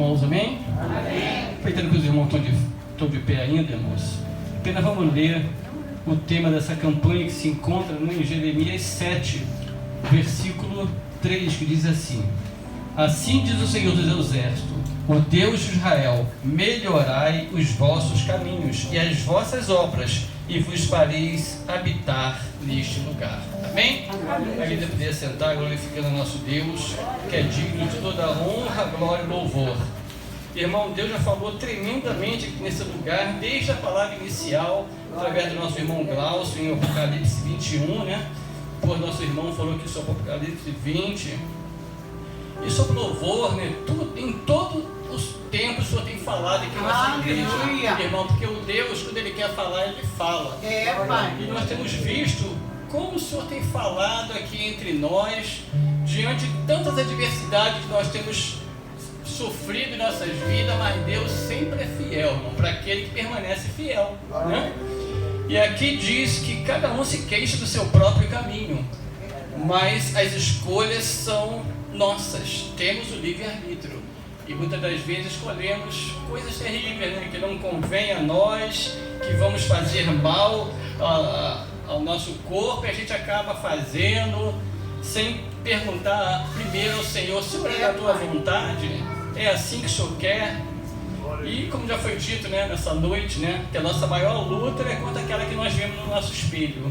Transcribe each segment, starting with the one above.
irmãos, amém? Amém. Aproveitando que os irmãos estão de pé ainda, irmãos, apenas vamos ler o tema dessa campanha que se encontra em Jeremias 7, versículo 3, que diz assim: assim diz o Senhor dos Exércitos, o Deus de Israel, melhorai os vossos caminhos e as vossas obras, e vos fareis habitar neste lugar. Amém? A vida poder sentar glorificando o nosso Deus, que é digno de toda honra, glória e louvor. Irmão, Deus já falou tremendamente aqui nesse lugar, desde a palavra inicial, através do nosso irmão Glaucio, em Apocalipse 21, né? Por nosso irmão falou aqui sobre Apocalipse 20. E sobre louvor, né? Em todos os tempos o Senhor tem falado aqui na nossa igreja, irmão, porque o Deus, quando Ele quer falar, Ele fala. Pai. E nós temos visto como o Senhor tem falado aqui entre nós, diante de tantas adversidades que nós temos sofrido em nossas vidas, mas Deus sempre é fiel, irmão, para aquele que permanece fiel, né? E aqui diz que cada um se queixa do seu próprio caminho, mas as escolhas são nossas, temos o livre-arbítrio, e muitas das vezes escolhemos coisas terríveis, né, que não convém a nós, que vamos fazer mal ao nosso corpo, e a gente acaba fazendo, sem perguntar primeiro ao Senhor: Senhor, é da tua vontade? É assim que o Senhor quer? E como já foi dito, né, nessa noite, né, que a nossa maior luta é contra aquela que nós vemos no nosso espelho,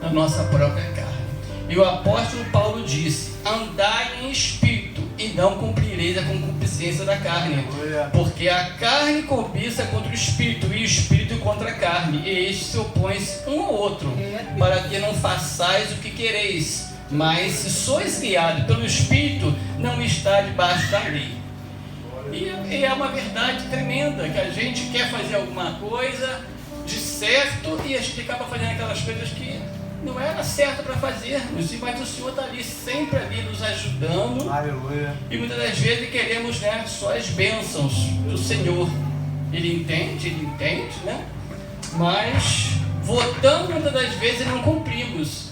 a nossa própria carne. E o apóstolo Paulo disse: andai em espírito e não cumprireis a concupiscência da carne, porque a carne cobiça contra o espírito e o espírito contra a carne, e estes se opõem um ao outro, para que não façais o que quereis. Mas se sois guiados pelo espírito, não está debaixo da lei. E é uma verdade tremenda, que a gente quer fazer alguma coisa de certo e a gente acaba fazendo aquelas coisas que não era certo para fazermos, mas o Senhor está ali, sempre ali nos ajudando. Aleluia. E muitas das vezes queremos, né, só as bênçãos do Senhor. Ele entende, né? Mas votando muitas das vezes não cumprimos.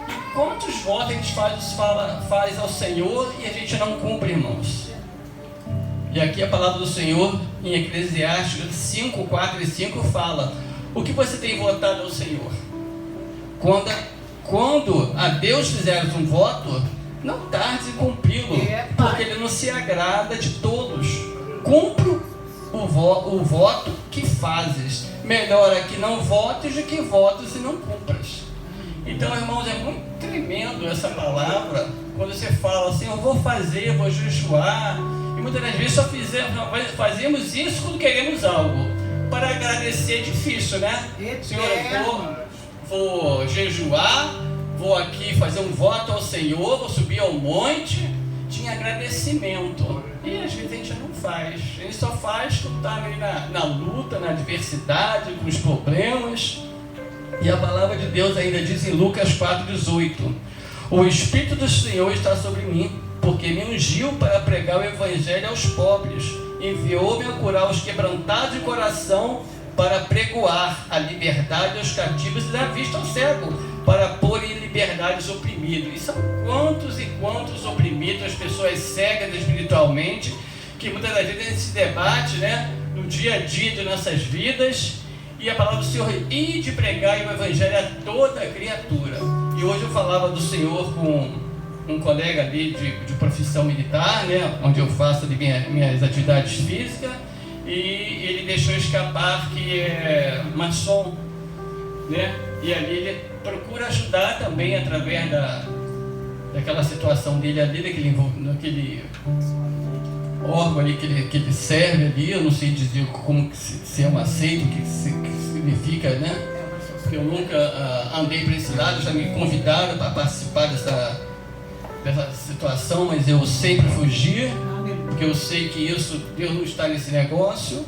E quantos votos a gente faz ao Senhor e a gente não cumpre, irmãos? E aqui a palavra do Senhor em Eclesiastes 5, 4 e 5 fala: o que você tem votado ao Senhor? Quando a Deus fizeres um voto, não tardes em cumpri-lo, porque Ele não se agrada de todos. Cumpre o voto que fazes. Melhor é que não votes do que votes e não cumpras. Então, irmãos, é muito tremendo essa palavra, quando você fala assim: eu vou fazer, vou jejuar. E muitas das vezes só fazemos isso quando queremos algo. Para agradecer é difícil, né? Senhor, eu vou jejuar, vou aqui fazer um voto ao Senhor, vou subir ao monte de agradecimento. E às vezes a gente não faz. A gente só faz quando está ali na luta, na adversidade, com os problemas. E a palavra de Deus ainda diz em Lucas 4,18: o Espírito do Senhor está sobre mim, porque me ungiu para pregar o Evangelho aos pobres, enviou-me a curar os quebrantados de coração, para pregoar a liberdade aos cativos e dar vista ao cego, para pôr em liberdade os oprimidos. E são quantos e quantos oprimidos, as pessoas cegas espiritualmente, que muitas das vezes a gente se debate, né, no dia a dia de nossas vidas. E a palavra do Senhor: ide pregar o Evangelho a toda criatura. E hoje eu falava do Senhor com um colega ali de profissão militar, né, onde eu faço ali minhas atividades físicas, e ele deixou escapar que é maçom, né, e ali ele procura ajudar também através daquela situação dele ali, naquele órgão ali que ele serve ali. Eu não sei dizer como se é uma seita, o que significa, né, porque eu nunca andei para esse lado. Já me convidaram para participar dessa situação, mas eu sempre fugi, porque eu sei que Deus não está nesse negócio.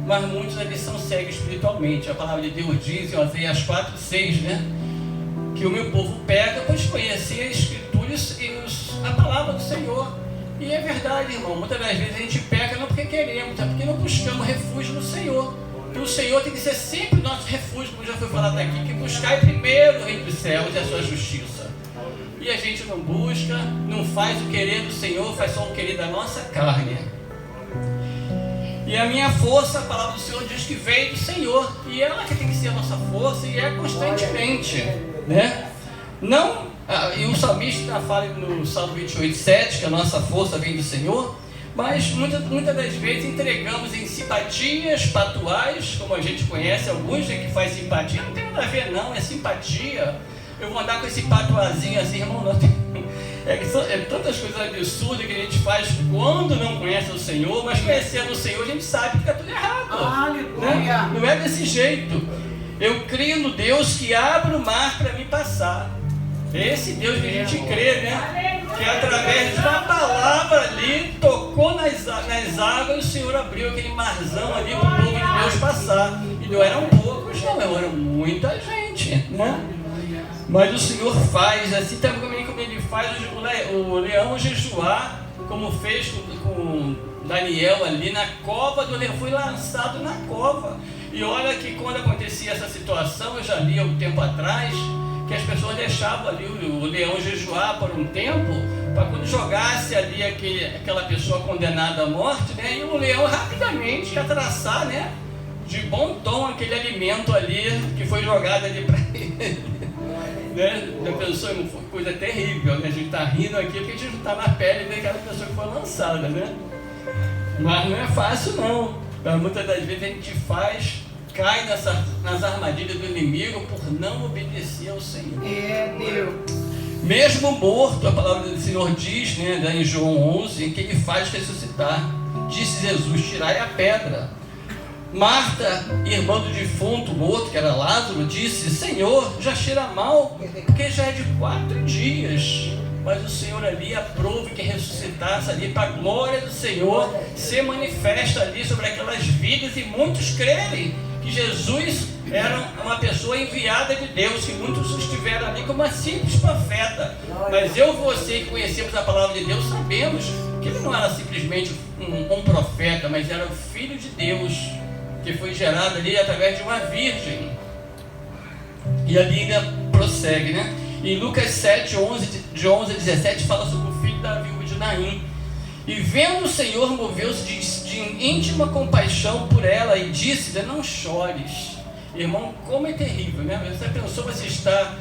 Mas muitos ali são cegos espiritualmente. A palavra de Deus diz em Oséias 4:6, né, que o meu povo peca, pois conhecer a Escritura e a palavra do Senhor. E é verdade, irmão, muitas das vezes a gente peca não porque queremos, é porque não buscamos refúgio no Senhor. E o Senhor tem que ser sempre nosso refúgio, como já foi falado aqui, que buscai primeiro o reino dos céus e a sua justiça. E a gente não busca, não faz o querer do Senhor, faz só o querer da nossa carne. E a minha força, a palavra do Senhor diz que veio do Senhor. E ela que tem que ser a nossa força, e é constantemente, né? Não, e o salmista fala no Salmo 28:7 que a nossa força vem do Senhor. Mas muitas das vezes entregamos em simpatias patuais, como a gente conhece alguns, né, que faz simpatia. Não tem nada a ver não, é simpatia. Eu vou andar com esse patuazinho assim, irmão, não tem... É tantas coisas absurdas que a gente faz quando não conhece o Senhor, mas conhecendo o Senhor a gente sabe que está tudo errado. Né? Não é desse jeito. Eu creio no Deus que abre o mar para me passar. Esse Deus que a gente crê, né? Que através de uma palavra ali, tocou nas águas, o Senhor abriu aquele marzão ali para o povo de Deus passar. E não eram poucos, não, eram muita gente, né? Mas o Senhor faz, assim também como Ele faz o leão jejuar, como fez com Daniel ali na cova do leão, foi lançado na cova. E olha que quando acontecia essa situação, eu já li há um tempo atrás, que as pessoas deixavam ali o leão jejuar por um tempo, para quando jogasse ali aquela pessoa condenada à morte, né, e o leão rapidamente ia traçar, né, de bom tom aquele alimento ali que foi jogado ali para ele. Né? A pessoa, foi coisa terrível, né? A gente está rindo aqui porque a gente não está na pele daquela pessoa que foi lançada, né? Mas não é fácil não. Então, muitas das vezes a gente cai nas armadilhas do inimigo por não obedecer ao Senhor. É Deus. Mesmo morto, a palavra do Senhor diz, né, em João 11, que Ele faz ressuscitar. Disse Jesus: tirai a pedra. Marta, irmã do defunto morto, que era Lázaro, disse: Senhor, já cheira mal, porque já é de 4 dias. Mas o Senhor ali aprove que ressuscitasse ali para a glória do Senhor se manifesta ali sobre aquelas vidas, e muitos crerem que Jesus era uma pessoa enviada de Deus, que muitos estiveram ali como uma simples profeta. Mas eu e você que conhecemos a palavra de Deus sabemos que ele não era simplesmente um profeta, mas era o Filho de Deus, que foi gerado ali através de uma virgem. E ali ainda prossegue, né? Em Lucas 7, de 11 a 17, fala sobre o filho da viúva de Naim. E vendo o Senhor, moveu-se de íntima compaixão por ela e disse: não chores. Irmão, como é terrível, né? Você pensou, você está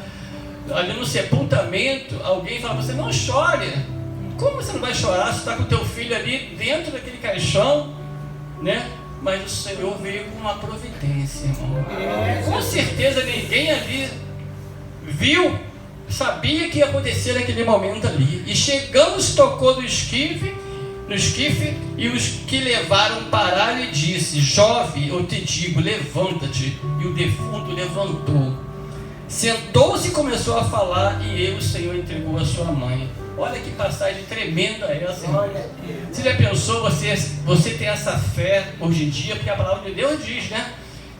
ali no sepultamento, alguém fala: você não chore. Como você não vai chorar? Você está com o teu filho ali dentro daquele caixão, né? Mas o Senhor veio com uma providência, irmão. Com certeza ninguém ali viu, sabia que ia acontecer naquele momento ali. E chegando, se tocou no esquife, e os que levaram pararam e disse: jovem, eu te digo, levanta-te. E o defunto levantou. Sentou-se e começou a falar, e o Senhor entregou a sua mãe. Olha que passagem tremenda essa. Você já pensou, você tem essa fé hoje em dia? Porque a palavra de Deus diz, né,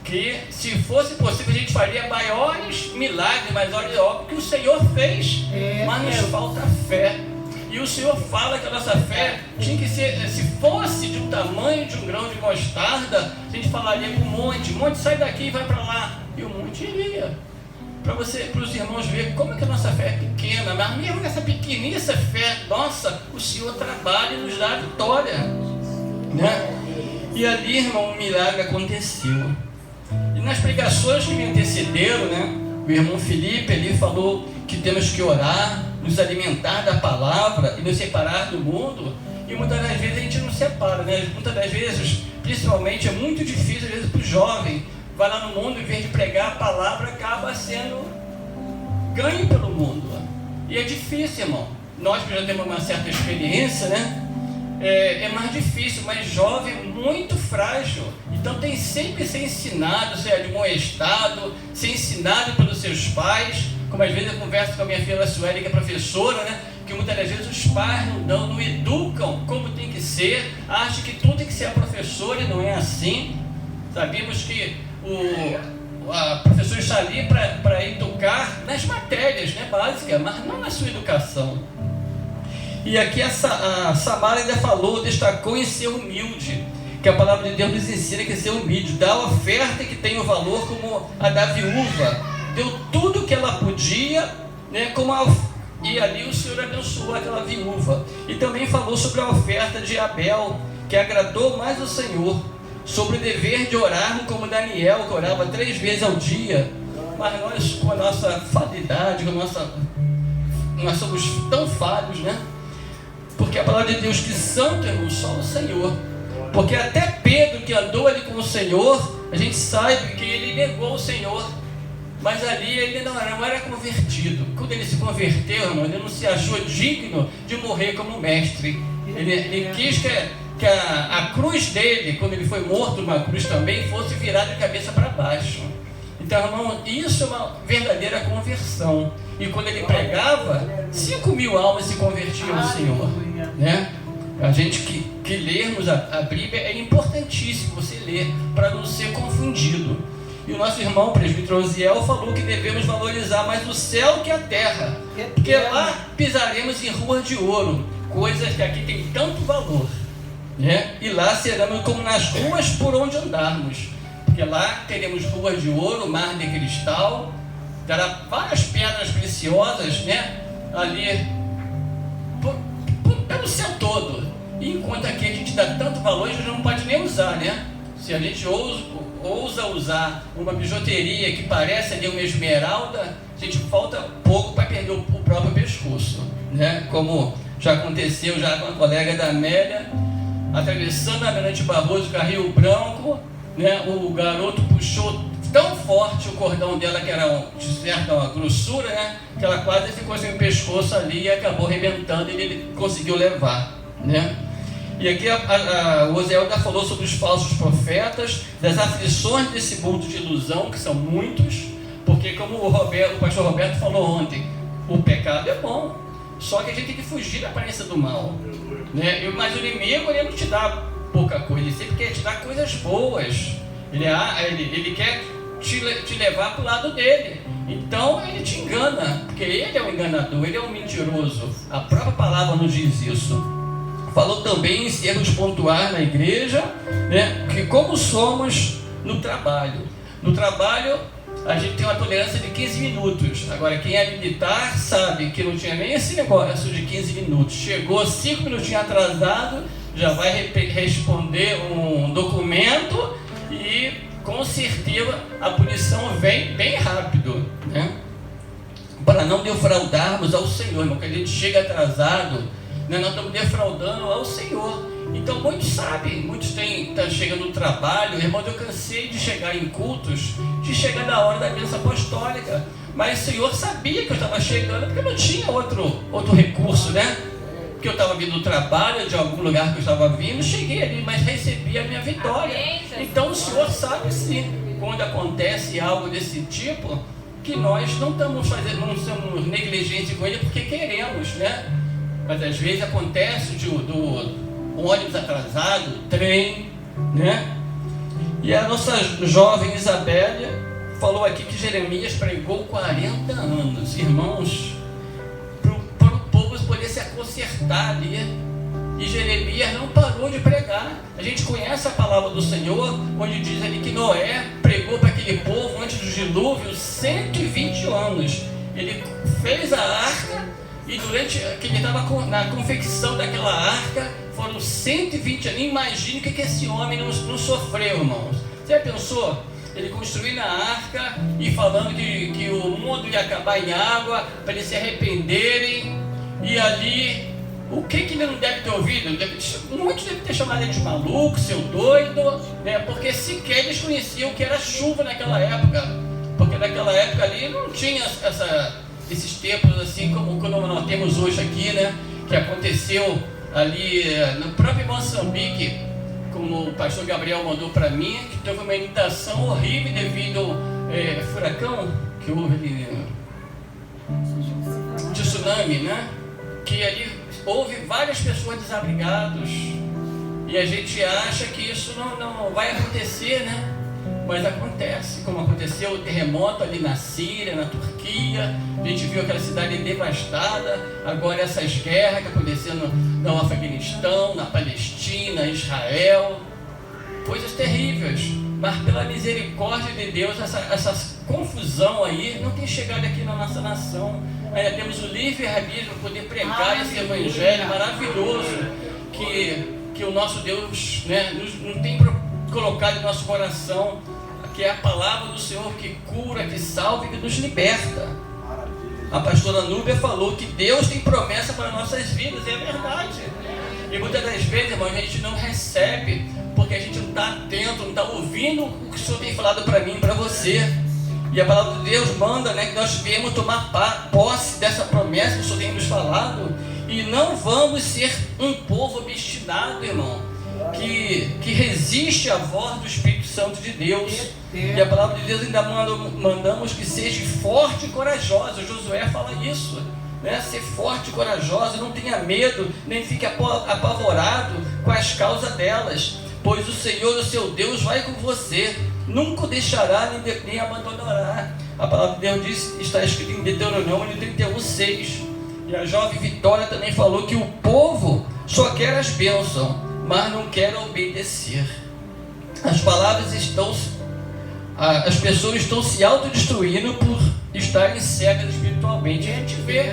que se fosse possível a gente faria maiores milagres, mas olha o que o Senhor fez. Mas nos falta fé. E o Senhor fala que a nossa fé tinha que ser, se fosse de um tamanho de um grão de mostarda, a gente falaria com o monte: sai daqui e vai para lá. E o monte iria. Para os irmãos verem como é que a nossa fé é pequena, mas mesmo nessa pequeniça fé nossa, o Senhor trabalha e nos dá a vitória, né? E ali, irmão, um milagre aconteceu. E nas pregações que me antecederam, né, o irmão Felipe ali falou que temos que orar, nos alimentar da palavra e nos separar do mundo. E muitas das vezes a gente não separa, né? Muitas das vezes, principalmente, é muito difícil, às vezes, para o jovem. Vai lá no mundo, em vez de pregar a palavra, acaba sendo ganho pelo mundo. E é difícil, irmão. Nós que já temos uma certa experiência, né? É mais difícil, mas jovem, muito frágil. Então tem sempre que ser ensinado, ser admoestado, ser ensinado pelos seus pais. Como às vezes eu converso com a minha filha Sueli, que é professora, né? Que muitas das vezes os pais não educam como tem que ser, acham que tudo tem que ser a professora, e não é assim. Sabemos que a professora está ali para educar nas matérias, né, básicas, mas não na sua educação. E aqui a Samara ainda destacou em ser humilde, que a palavra de Deus nos ensina que é ser humilde, dá a oferta que tem o valor como a da viúva, deu tudo que ela podia, né, e ali o Senhor abençoou aquela viúva. E também falou sobre a oferta de Abel, que agradou mais o Senhor, sobre o dever de orarmos como Daniel, que orava 3 vezes ao dia. Mas nós, com a nossa falidade, nós somos tão falhos, né? Porque a palavra de Deus que santo é só o Senhor. Porque até Pedro, que andou ali com o Senhor, a gente sabe que ele negou o Senhor. Mas ali ele não era convertido. Quando ele se converteu, irmão, ele não se achou digno de morrer como mestre. Ele quis que a cruz dele, quando ele foi morto numa cruz também, fosse virada de cabeça para baixo. Então, irmão, isso é uma verdadeira conversão. E quando ele pregava, 5.000 almas se convertiam ao Senhor, né? A gente que lermos a Bíblia é importantíssimo você ler para não ser confundido. E o nosso irmão, o presbítero Osiel, falou que devemos valorizar mais o céu que a terra, porque lá pisaremos em ruas de ouro, coisas que aqui tem tanto valor, né? E lá seremos como nas ruas por onde andarmos, porque lá teremos ruas de ouro, mar de cristal, terá várias pedras preciosas, né? Ali pelo céu todo. E enquanto aqui a gente dá tanto valor, a gente não pode nem usar, né? Se a gente ousa usar uma bijuteria que parece ali uma esmeralda, a gente falta pouco para perder o próprio pescoço, né? Como já aconteceu já com a colega da Amélia, atravessando a Almirante Barroso com a Rio Branco, né? O garoto puxou tão forte o cordão dela, que era de certa grossura, né? Que ela quase ficou sem o pescoço ali e acabou arrebentando, e ele conseguiu levar, né? E aqui o Osiel falou sobre os falsos profetas, das aflições desse mundo de ilusão, que são muitos, porque como o pastor Roberto falou ontem, o pecado é bom, só que a gente tem que fugir da aparência do mal, né? Mas o inimigo, ele não te dá pouca coisa, ele sempre quer te dar coisas boas, ele quer te levar para o lado dele. Então ele te engana, porque ele é um enganador, ele é um mentiroso. A própria palavra nos diz isso. Falou também em erros pontuais na igreja, né? Que como somos no trabalho. No trabalho a gente tem uma tolerância de 15 minutos. Agora quem é militar sabe que não tinha nem esse negócio de 15 minutos. Chegou 5 minutinhos atrasado, já vai responder um documento e com certeza a punição vem bem rápido, né? Para não defraudarmos ao Senhor, irmão, que a gente chega atrasado, né? Nós estamos defraudando ao Senhor. Então muitos sabem, muitos estão chegando no trabalho, irmão, eu cansei de chegar em cultos, de chegar na hora da bênção apostólica, mas o Senhor sabia que eu estava chegando, porque não tinha outro recurso, né? Que eu estava vindo do trabalho, de algum lugar que eu estava vindo, cheguei ali, mas recebi a minha vitória. Então o Senhor sabe sim, quando acontece algo desse tipo, que nós não estamos fazendo, não somos negligentes com ele porque queremos, né? Mas às vezes acontece do ônibus atrasado, trem, né? E a nossa jovem Isabélia falou aqui que Jeremias pregou 40 anos, irmãos, para o povo poder se consertar ali. E Jeremias não parou de pregar. A gente conhece a palavra do Senhor, onde diz ali que Noé pregou para aquele povo antes do dilúvio 120 anos. Ele fez a arca, e durante que ele estava na confecção daquela arca, foram 120 anos. Imagine o que esse homem não sofreu, irmãos. Você já pensou? Ele construindo a arca e falando que o mundo ia acabar em água, para eles se arrependerem. E ali, o que ele não deve ter ouvido? Muitos devem ter chamado ele de maluco, seu doido, né? Porque sequer eles conheciam o que era chuva naquela época. Porque naquela época ali não tinha esses tempos assim como nós temos hoje aqui, né? Que aconteceu ali no próprio Moçambique, como o pastor Gabriel mandou para mim, que teve uma inundação horrível devido ao furacão que houve ali, de tsunami, né? Que ali houve várias pessoas desabrigadas, e a gente acha que isso não vai acontecer, né? Mas acontece, como aconteceu o terremoto ali na Síria, na Turquia, a gente viu aquela cidade devastada, agora essas guerras que acontecendo no Afeganistão, na Palestina, Israel, coisas terríveis, mas pela misericórdia de Deus, essa confusão aí não tem chegado aqui na nossa nação. Ainda temos o livre-arbítrio para poder pregar esse evangelho maravilhoso, que que o nosso Deus, né, não tem colocado em nosso coração, que é a palavra do Senhor que cura, que salva e que nos liberta. A pastora Núbia falou que Deus tem promessa para nossas vidas, e é verdade. E muitas das vezes, irmão, a gente não recebe, porque a gente não está atento, não está ouvindo o que o Senhor tem falado para mim e para você. E a palavra de Deus manda, né, que nós viemos tomar posse dessa promessa que o Senhor tem nos falado, e não vamos ser um povo obstinado, irmão, que resiste à voz do Espírito Santo de Deus. E a palavra de Deus ainda mandamos que seja forte e corajoso. Josué fala isso, né? Ser forte e corajoso, não tenha medo, nem fique apavorado com as causas delas, pois o Senhor, o seu Deus, vai com você, nunca o deixará nem abandonará. A palavra de Deus diz, está escrito em Deuteronômio 31:6. E a jovem Vitória também falou que o povo só quer as bênçãos, mas não quer obedecer. As pessoas estão se autodestruindo por estarem cegas espiritualmente. A gente vê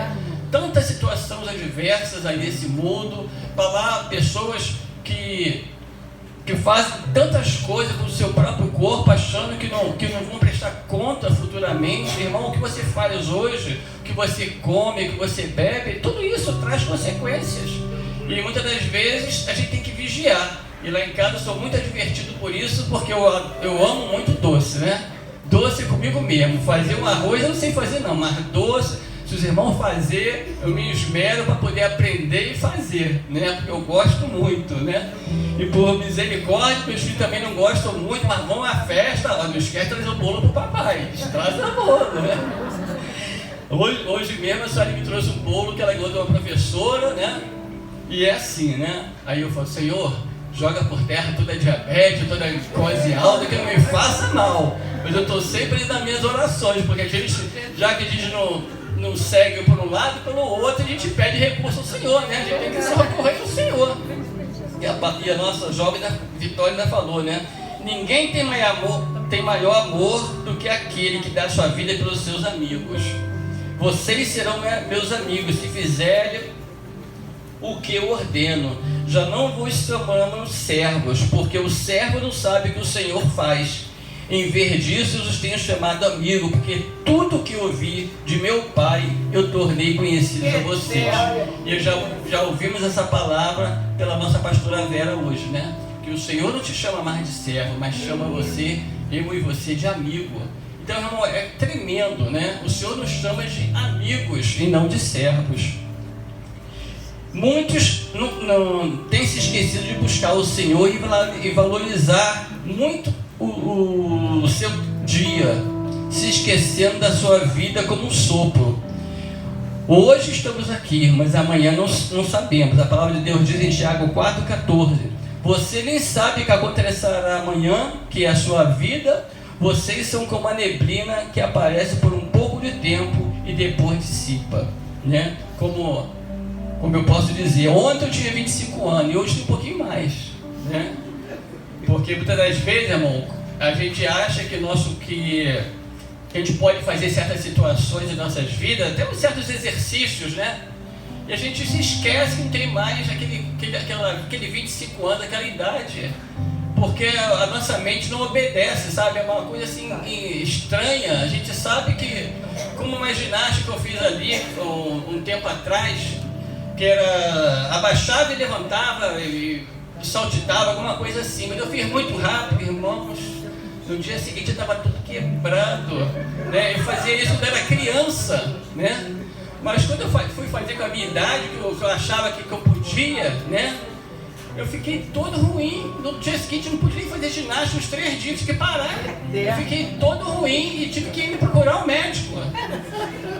tantas situações adversas aí nesse mundo, pessoas que fazem tantas coisas com o seu próprio corpo, achando que não vão prestar conta futuramente. Irmão, o que você faz hoje, o que você come, o que você bebe, tudo isso traz consequências. E muitas das vezes a gente tem que vigiar. E lá em casa eu sou muito advertido por isso, porque eu amo muito doce, né? Doce comigo mesmo. Fazer um arroz eu não sei fazer não, mas doce, se os irmãos fazer, eu me esmero para poder aprender e fazer, né? Porque eu gosto muito, né? E por misericórdia, meus filhos também não gostam muito, mas vão à festa, ó, não esquece de trazer o bolo pro papai. Traz o bolo, né? Hoje mesmo a senhora me trouxe um bolo que ela ganhou de uma professora, né? E é assim, né? Aí eu falo, Senhor, joga por terra toda a diabetes, toda a glicose alta, que não me faça mal. Mas eu estou sempre nas minhas orações, porque a gente, já que a gente não segue por um lado e pelo outro, a gente pede recurso ao Senhor, né? A gente tem que se recorrer ao Senhor. E a nossa jovem Vitória ainda falou, né? Ninguém tem maior amor do que aquele que dá sua vida pelos seus amigos. Vocês serão meus amigos se fizerem o que eu ordeno. Já não vos chamamos servos, porque o servo não sabe o que o Senhor faz. Em vez disso, eu os tenho chamado amigo, porque tudo que ouvi de meu Pai, eu tornei conhecido a vocês. E já ouvimos essa palavra pela nossa pastora Vera hoje, né? Que o Senhor não te chama mais de servo, mas chama você, eu e você, de amigo. Então, irmão, é tremendo, né? O Senhor nos chama de amigos e não de servos. Muitos não têm se esquecido de buscar o Senhor e valorizar muito o seu dia, se esquecendo da sua vida como um sopro. Hoje estamos aqui, mas amanhã não sabemos. A palavra de Deus diz em Tiago 4,14: você nem sabe o que acontecerá amanhã, que é a sua vida. Vocês são como a neblina que aparece por um pouco de tempo e depois dissipa, né? Como eu posso dizer, ontem eu tinha 25 anos e hoje tem um pouquinho mais, né? Porque muitas das vezes, irmão, a gente acha que a gente pode fazer certas situações em nossas vidas, até certos exercícios, né? E a gente se esquece que não tem mais aquele 25 anos, aquela idade. Porque a nossa mente não obedece, sabe? É uma coisa assim estranha. A gente sabe que, como uma ginástica que eu fiz ali um tempo atrás, que era abaixava e levantava e saltitava, alguma coisa assim. Mas eu fiz muito rápido, irmãos. No dia seguinte eu estava tudo quebrado, né? Eu fazia isso quando era criança, né? Mas quando eu fui fazer com a minha idade, que eu achava que eu podia, né? Eu fiquei todo ruim. No dia seguinte eu não podia fazer ginástica uns 3 dias, tive que parar. Eu fiquei todo ruim e tive que ir procurar um médico,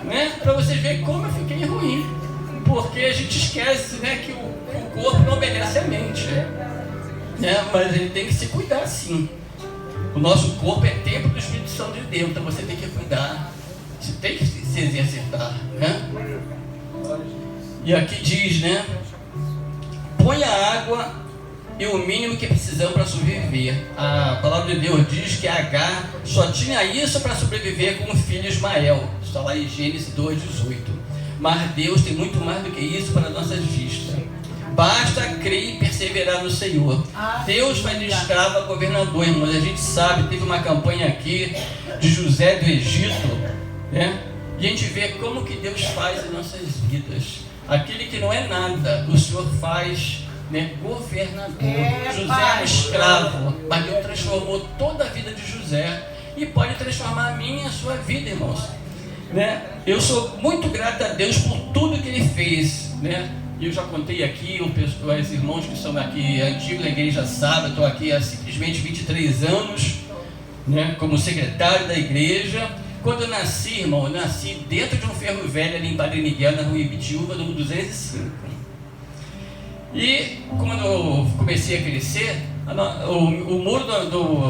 né? Para vocês verem como eu fiquei ruim. Porque a gente esquece, né, que o corpo não obedece à mente, né? Mas ele tem que se cuidar sim. O nosso corpo é templo do Espírito Santo de Deus, então você tem que cuidar. Você tem que se exercitar, né? E aqui diz, né? Põe a água e o mínimo que precisamos para sobreviver. A palavra de Deus diz que Agar só tinha isso para sobreviver com o filho Ismael. Está lá em Gênesis 2:18. Mas Deus tem muito mais do que isso para nossas vistas. Basta crer e perseverar no Senhor. Deus faz de escravo a governador, irmãos. A gente sabe, teve uma campanha aqui de José do Egito, né? E a gente vê como que Deus faz em nossas vidas. Aquele que não é nada, o Senhor faz, né, governador. José era escravo, mas Deus transformou toda a vida de José e pode transformar a minha e a sua vida, irmãos, né? Eu sou muito grato a Deus por tudo que Ele fez, né? Eu já contei aqui, os irmãos que são aqui antigos da igreja sabem, eu estou aqui há simplesmente 23 anos, né, como secretário da igreja. Quando eu nasci, irmão, eu nasci dentro de um ferro velho ali em Padre Miguel, na rua Ibitiúva, número 205. E quando eu comecei a crescer, o muro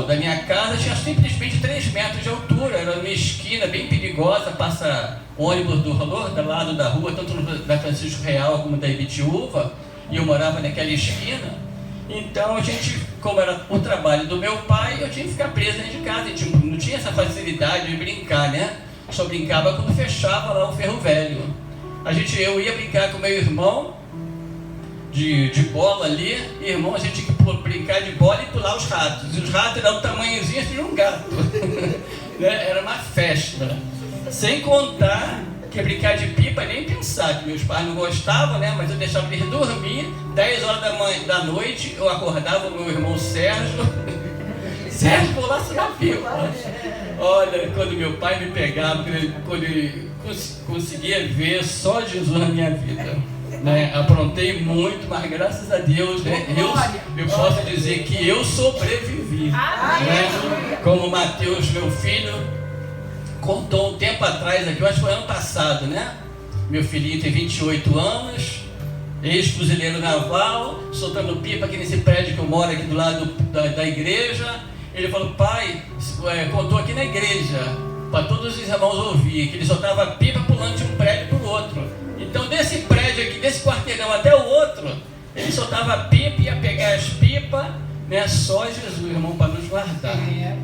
da minha casa tinha simplesmente 3 metros de altura. Era uma esquina bem perigosa, passa ônibus do lado da rua, tanto da Francisco Real como da Ibitiúva, e eu morava naquela esquina. Então a gente, como era o trabalho do meu pai, eu tinha que ficar preso dentro de casa. Não tinha essa facilidade de brincar, né? Só brincava quando fechava lá o ferro velho. Eu ia brincar com meu irmão de bola ali, e irmão, a gente tinha que brincar de bola e pular os ratos. E os ratos eram do tamanhozinho de um gato. Né? Era uma festa. Sem contar que brincar de pipa nem pensar, que meus pais não gostavam, né? Mas eu deixava eles dormir. 10 horas da noite eu acordava o meu irmão Sérgio. Sérgio, pulasse na pipa. Olha, quando meu pai me pegava, quando ele conseguia ver só Jesus na minha vida, né? Aprontei muito, mas graças a Deus, né? Eu posso dizer que eu sobrevivi, né? Como o Mateus, meu filho, contou um tempo atrás aqui, eu acho que foi ano passado, né? Meu filhinho tem 28 anos, ex-fuzileiro naval, soltando pipa aqui nesse prédio que eu moro aqui do lado da igreja. Ele falou: pai, contou aqui na igreja, para todos os irmãos ouvir, que ele soltava pipa pulando de um prédio para o outro. Então desse prédio aqui, desse quarteirão até o outro, ele soltava pipa, ia pegar as pipas, né? Só Jesus, irmão, para nos guardar.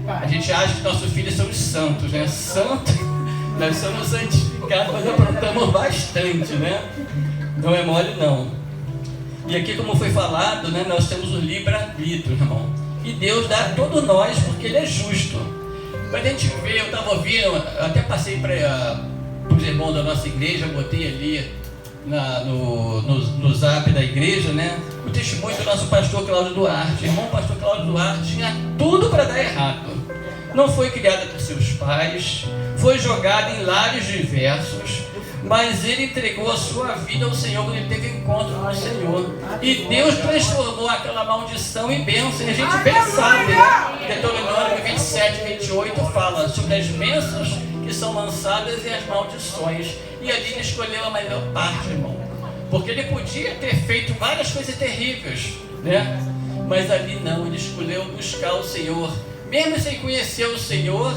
A gente acha que nossos filhos são os santos, né? Santos, nós somos santificados, mas aprontamos bastante, né? Não é mole, não. E aqui, como foi falado, né, nós temos o livre-arbítrio, irmão. E Deus dá a todos nós, porque Ele é justo. Mas a gente vê, eu estava ouvindo, até passei para os irmãos da nossa igreja, botei ali no zap da igreja, né? O testemunho do nosso pastor Cláudio Duarte. Irmão, pastor Cláudio Duarte tinha tudo para dar errado. Não foi criado por seus pais, foi jogado em lares diversos, mas ele entregou a sua vida ao Senhor quando ele teve encontro com o Senhor. E Deus transformou aquela maldição em bênção. E a gente bem sabe, né? Deuteronômio 27, 28 fala sobre as bênçãos que são lançadas e as maldições. E ali ele escolheu a melhor parte, irmão. Porque ele podia ter feito várias coisas terríveis, né? Mas ali não, ele escolheu buscar o Senhor. Mesmo sem conhecer o Senhor,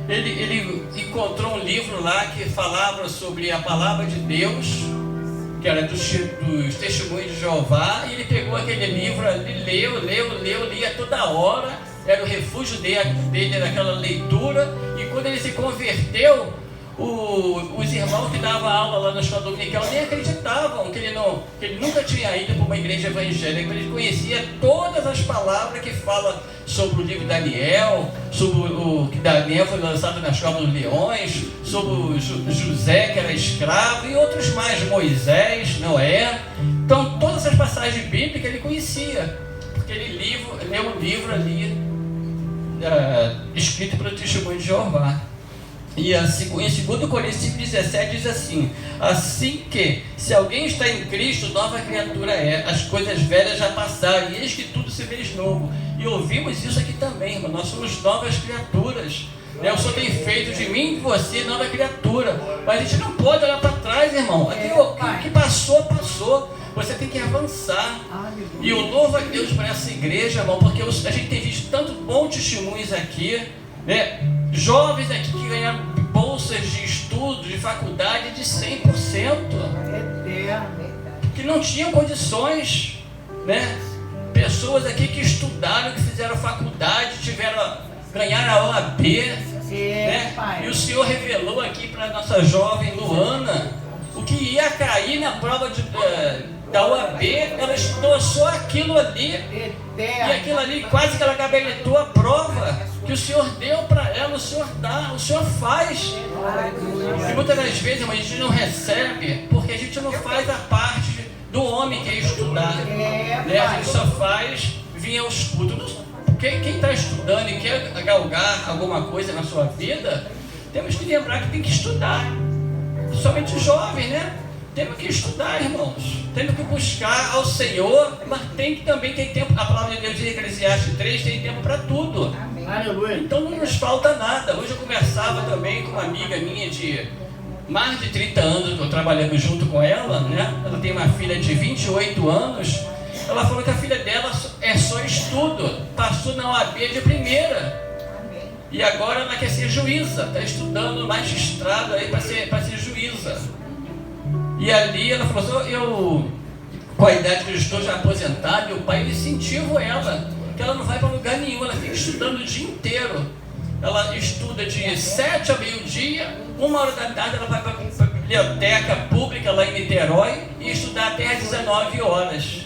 ele encontrou um livro lá que falava sobre a palavra de Deus, que era dos testemunhos de Jeová, e ele pegou aquele livro, ele leu, lia toda hora, era o refúgio dele naquela leitura. E quando ele se converteu, os irmãos que davam aula lá na escola dominical nem acreditavam que ele nunca tinha ido para uma igreja evangélica. Ele conhecia todas as palavras que falam sobre o livro de Daniel, sobre o que Daniel foi lançado nas covas dos leões, sobre José, que era escravo, e outros mais, Moisés, Noé. Então todas essas passagens bíblicas ele conhecia, porque ele leu um livro ali escrito pelo testemunho de Jeová. E em 2 Coríntios 17 diz assim: assim que, se alguém está em Cristo, nova criatura é, as coisas velhas já passaram, e eis que tudo se fez novo. E ouvimos isso aqui também, irmão, nós somos novas criaturas, né? O Senhor tem feito de mim e de você nova criatura, mas a gente não pode olhar para trás, irmão. O que passou, passou. Você tem que avançar. E eu louvo a Deus por essa igreja, irmão, porque a gente tem visto tantos bons testemunhos aqui, né? Jovens aqui que ganharam bolsas de estudo, de faculdade de 100%, que não tinham condições, né? Pessoas aqui que estudaram, que fizeram faculdade, ganharam a OAB, né? E o Senhor revelou aqui para a nossa jovem Luana o que ia cair na prova da UAB, ela estudou só aquilo ali. E aquilo ali quase que ela gabaritou a prova que o Senhor deu para ela, o Senhor dá, o Senhor faz. E muitas das vezes a gente não recebe porque a gente não faz a parte do homem que é estudar. Né? A gente só faz vir aos cultos. Quem está estudando e quer galgar alguma coisa na sua vida, temos que lembrar que tem que estudar. Somente jovem, né? Temos que estudar, irmãos. Temos que buscar ao Senhor, mas tem que também ter tempo. A palavra de Deus diz em Eclesiastes 3, tem tempo para tudo. Aleluia. Então não nos falta nada. Hoje eu conversava também com uma amiga minha de mais de 30 anos, eu trabalhando junto com ela, né? Ela tem uma filha de 28 anos. Ela falou que a filha dela é só estudo. Passou na OAB de primeira. E agora ela quer ser juíza. Está estudando magistrado aí para ser juíza. E ali ela falou assim, eu com a idade que eu estou já aposentada, meu pai incentiva ela, que ela não vai para lugar nenhum, ela fica estudando o dia inteiro. Ela estuda de 7 a meio-dia, 1h da tarde ela vai para a biblioteca pública lá em Niterói e estudar até às 19 horas.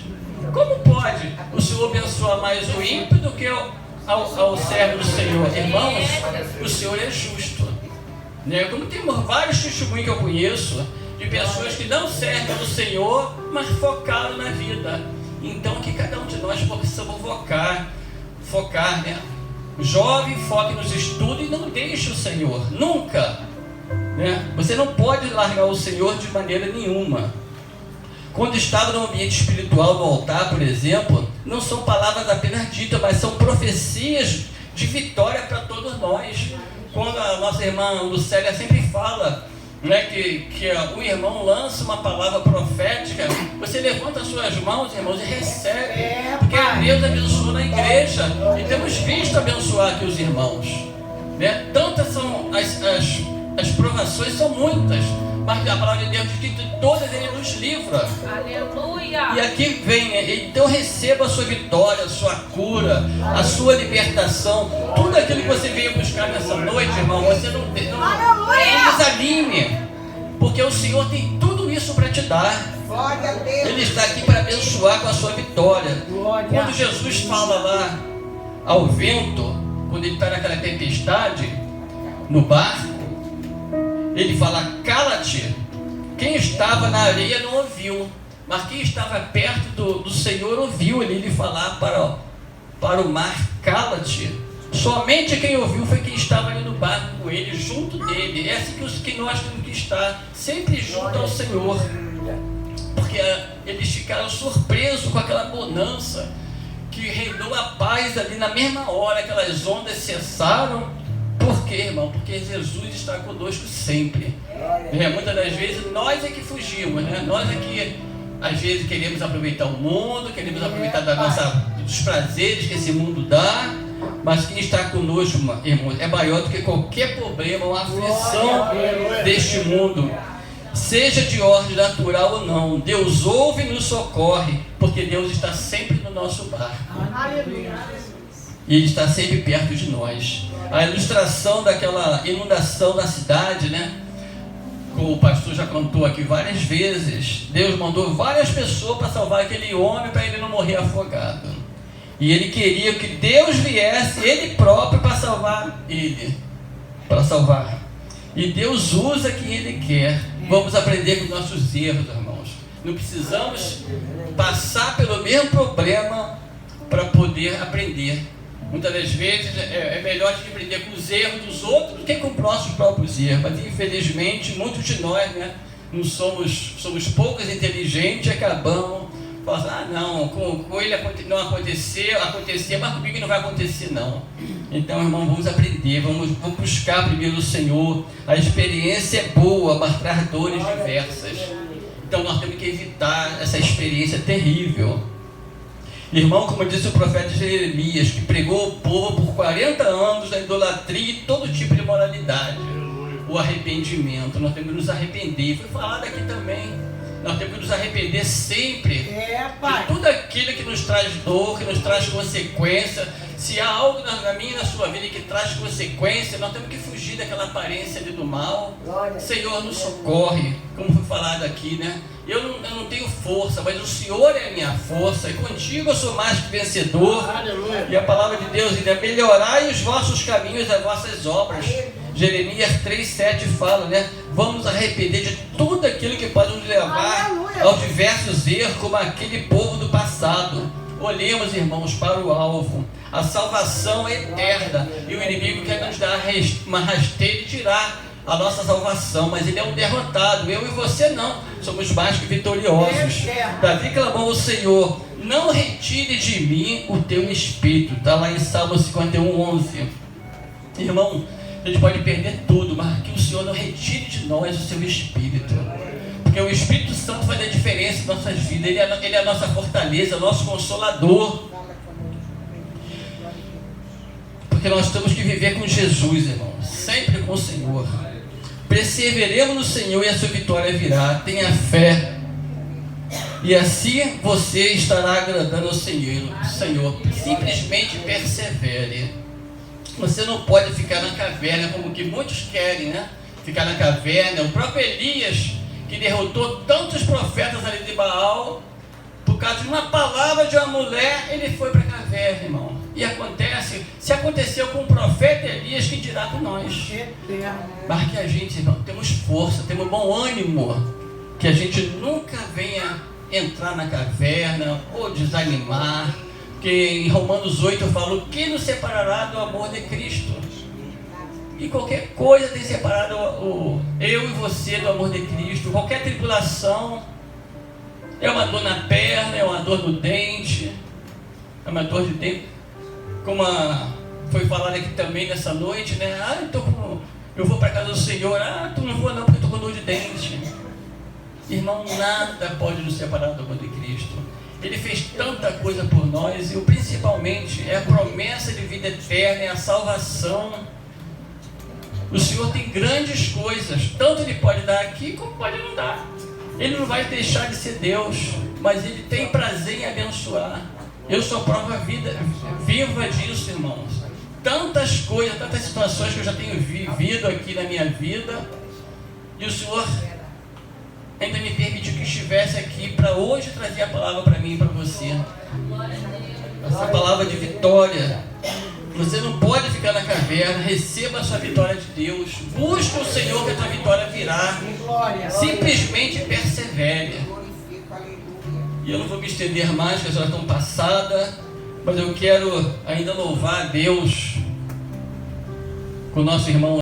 Como pode o Senhor abençoar mais o ímpio do que ao servo do Senhor? Irmãos, o Senhor é justo. Né? Como tem vários testemunhos que eu conheço, de pessoas que não servem ao Senhor, mas focaram na vida. Então que cada um de nós possamos focar, né? Jovem, foque nos estudos e não deixe o Senhor, nunca, né? Você não pode largar o Senhor de maneira nenhuma. Quando estava no ambiente espiritual, no altar, por exemplo, não são palavras apenas ditas, mas são profecias de vitória para todos nós. Quando a nossa irmã Lucélia sempre fala, né, que o irmão lança uma palavra profética, você levanta as suas mãos, irmãos, e recebe, porque Deus abençoa na igreja, e temos visto abençoar aqui os irmãos, né? Tantas são as provações, são muitas, mas a palavra de Deus diz que todas Ele nos livra. Aleluia! E aqui vem, então receba a sua vitória, a sua cura, a sua libertação, tudo aquilo que você veio buscar nessa noite, irmão, você não desanime, porque o Senhor tem tudo isso para te dar. Ele está aqui para abençoar com a sua vitória. Quando Jesus fala lá ao vento, quando ele está naquela tempestade no barco, ele fala, cala-te. Quem estava na areia não ouviu, mas quem estava perto do Senhor ouviu ele falar para o mar, cala-te. Somente quem ouviu foi quem estava ali no barco com ele, junto dele. É assim que nós temos que estar, sempre junto ao Senhor. Porque eles ficaram surpresos com aquela bonança, que reinou a paz ali na mesma hora, aquelas ondas cessaram. Por quê, irmão? Porque Jesus está conosco sempre. Muitas das vezes nós é que fugimos, né? Nós é que às vezes queremos aproveitar o mundo, queremos aproveitar dos prazeres que esse mundo dá, mas quem está conosco, irmão, é maior do que qualquer problema ou aflição deste mundo, seja de ordem natural ou não. Deus ouve e nos socorre, porque Deus está sempre no nosso barco. E Ele está sempre perto de nós. A ilustração daquela inundação na cidade, né? Como o pastor já contou aqui várias vezes, Deus mandou várias pessoas para salvar aquele homem, para ele não morrer afogado. E ele queria que Deus viesse, Ele próprio, para salvar ele. Para salvar. E Deus usa quem Ele quer. Vamos aprender com nossos erros, irmãos. Não precisamos passar pelo mesmo problema para poder aprender. Muitas das vezes é melhor a gente aprender com os erros dos outros do que com os nossos próprios erros. Mas infelizmente muitos de nós, né, não somos poucos inteligentes e acabamos falando, não, com ele não aconteceu, mas comigo não vai acontecer não. Então, irmão, vamos aprender, vamos buscar primeiro o Senhor. A experiência é boa, mas traz dores diversas. Então nós temos que evitar essa experiência terrível. Irmão, como disse o profeta Jeremias, que pregou o povo por 40 anos da idolatria e todo tipo de moralidade, o arrependimento. Nós temos que nos arrepender. Foi falado aqui também Nós temos que nos arrepender sempre de tudo aquilo que nos traz dor, que nos traz consequência. Se há algo na minha e na sua vida que traz consequência, nós temos que fugir daquela aparência ali do mal. Senhor, nos socorre, como foi falado aqui, né? Eu não tenho força, mas o Senhor é a minha força, e contigo eu sou mais que vencedor. Aleluia. E a palavra de Deus ainda é: melhorai os vossos caminhos, as vossas obras. Jeremias 3,7 fala, né? Vamos arrepender de tudo aquilo que pode nos levar aos diversos erros, como aquele povo do passado. Olhemos, irmãos, para o alvo. A salvação é eterna, e o inimigo quer nos dar uma rasteira e tirar a nossa salvação, mas ele é um derrotado. Eu e você não, somos mais que vitoriosos. Davi clamou ao Senhor: não retire de mim o teu espírito. Está lá em Salmo 51:11. Irmão, a gente pode perder tudo, mas que o Senhor não retire de nós o seu espírito, porque o Espírito Santo faz a diferença em nossas vidas. Ele é a nossa fortaleza, o nosso consolador. Porque nós temos que viver com Jesus, irmão, sempre com o Senhor. Perseveremos no Senhor e a sua vitória virá. Tenha fé, e assim você estará agradando ao Senhor. Simplesmente persevere. Você não pode ficar na caverna como que muitos querem, né? Ficar na caverna. O próprio Elias, que derrotou tantos profetas ali de Baal, por causa de uma palavra de uma mulher, ele foi para a caverna, irmão. E se aconteceu com o profeta Elias, que dirá com nós? Mas que a gente, irmão, temos força, temos bom ânimo, que a gente nunca venha entrar na caverna ou desanimar, porque em Romanos 8 eu falo: quem nos separará do amor de Cristo? E qualquer coisa tem separado eu e você do amor de Cristo. Qualquer tribulação, é uma dor na perna, é uma dor no dente, é uma dor de dente, como foi falado aqui também nessa noite, né? Eu vou para casa do Senhor. Tu não vou não, porque estou com dor de dente. Irmão, nada pode nos separar do amor de Cristo. Ele fez tanta coisa por nós, e principalmente é a promessa de vida eterna, é a salvação. O Senhor tem grandes coisas, tanto Ele pode dar aqui como pode não dar. Ele não vai deixar de ser Deus, mas Ele tem prazer em abençoar. Eu sou prova viva disso, irmãos. Tantas coisas, tantas situações que eu já tenho vivido aqui na minha vida, e o Senhor ainda me permitiu que estivesse aqui para hoje trazer a palavra para mim e para você. Essa palavra de vitória. Você não pode ficar na caverna. Receba a sua vitória de Deus. Busque o Senhor, que a tua vitória virá. Simplesmente persevere. E eu não vou me estender mais, que as horas estão passadas, mas eu quero ainda louvar a Deus com o nosso irmão